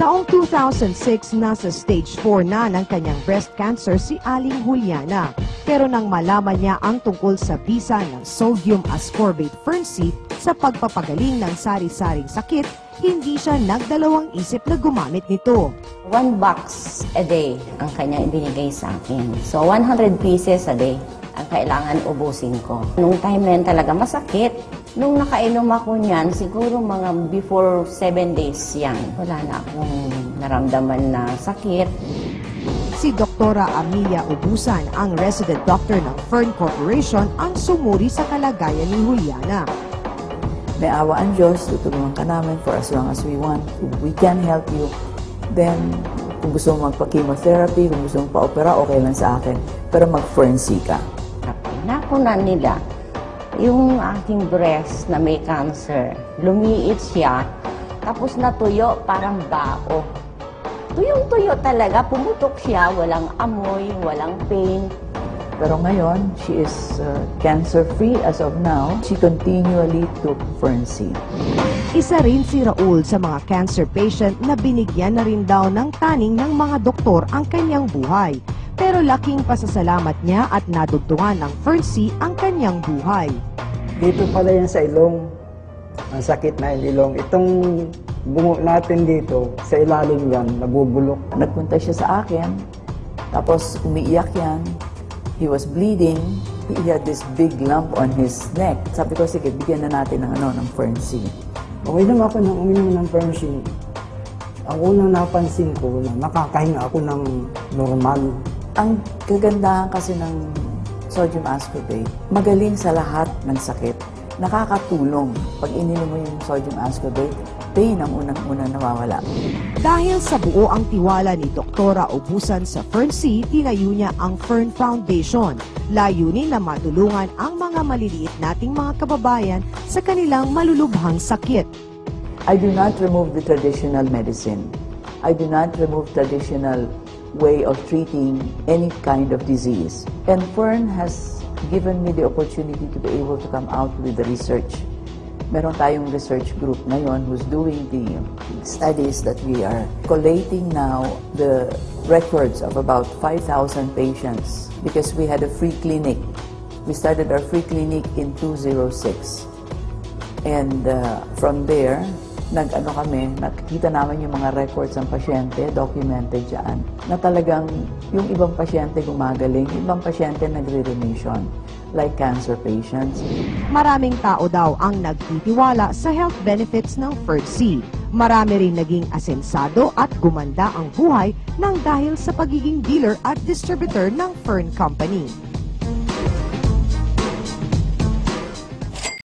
Taong 2006, nasa stage 4 na ng kanyang breast cancer si Aling Juliana. Pero nang malaman niya ang tungkol sa bisa ng sodium ascorbate Fern-C sa pagpapagaling ng sari-saring sakit, hindi siya nagdalawang isip na gumamit nito. 1 box a day ang kanyang ibinigay sa akin. So 100 pieces a day ang kailangan ubusin ko. Nung time na yun talaga masakit. Nung nakainom ako niyan, siguro mga before 7 days yan. Wala na akong naramdaman na sakit. Si Doktora Amelia Ubusan, ang resident doctor ng Fern Corporation, ang sumuri sa kalagayan ni Juliana. May awa ang Diyos, tutulungan ka namin for as long as we want. If we can help you, then kung gusto mong magpa-chemotherapy, kung gusto mong pa-opera, okay lang sa akin. Pero mag-Fern-C ka. Nakunan nila yung aking breast na may cancer. Lumiit siya, tapos natuyo, parang bao. Tuyong-tuyo talaga, pumutok siya, walang amoy, walang pain. Pero ngayon, she is cancer-free as of now. She continually took Fern-C. Isa rin si Raul sa mga cancer patient na binigyan na rin daw ng taning ng mga doktor ang kanyang buhay. Pero laking pasasalamat niya at nadugtungan ng Fern-C ang kanyang buhay. Dito pala yan sa ilong. Ang sakit na ilong. Itong bungo natin dito, sa ilalim yan, nabubulok. Nagpunta siya sa akin, tapos umiiyak yan. He was bleeding. He had this big lump on his neck. Sabi ko, sige, bigyan na natin ng Fern-C. Uminom ako ng Fern-C. Ako nang napansin ko na nakakahinga ako ng normal. Ang kagandahan kasi ng sodium ascorbate, magaling sa lahat ng sakit. Nakakatulong. Pag ininom mo yung sodium ascorbate, pain ang unang-una nawawala. Dahil sa buo ang tiwala ni Doktora Ubusan sa Fern-C, tinayo niya ang Fern Foundation. Layunin na matulungan ang mga maliliit nating mga kababayan sa kanilang malulubhang sakit. I do not remove the traditional medicine. I do not remove traditional way of treating any kind of disease. And Fern has given me the opportunity to be able to come out with the research. Meron tayong research group ngayon who's doing the studies that we are collating now the records of about 5,000 patients because we had a free clinic. We started our free clinic in 2006. And from there, nakikita namin yung mga records ng pasyente, documented dyan, na talagang yung ibang pasyente gumagaling, yung ibang pasyente nagre-remission, like cancer patients. Maraming tao daw ang nagtitiwala sa health benefits ng Fern-C. Marami rin naging asensado at gumanda ang buhay nang dahil sa pagiging dealer at distributor ng Fern Company.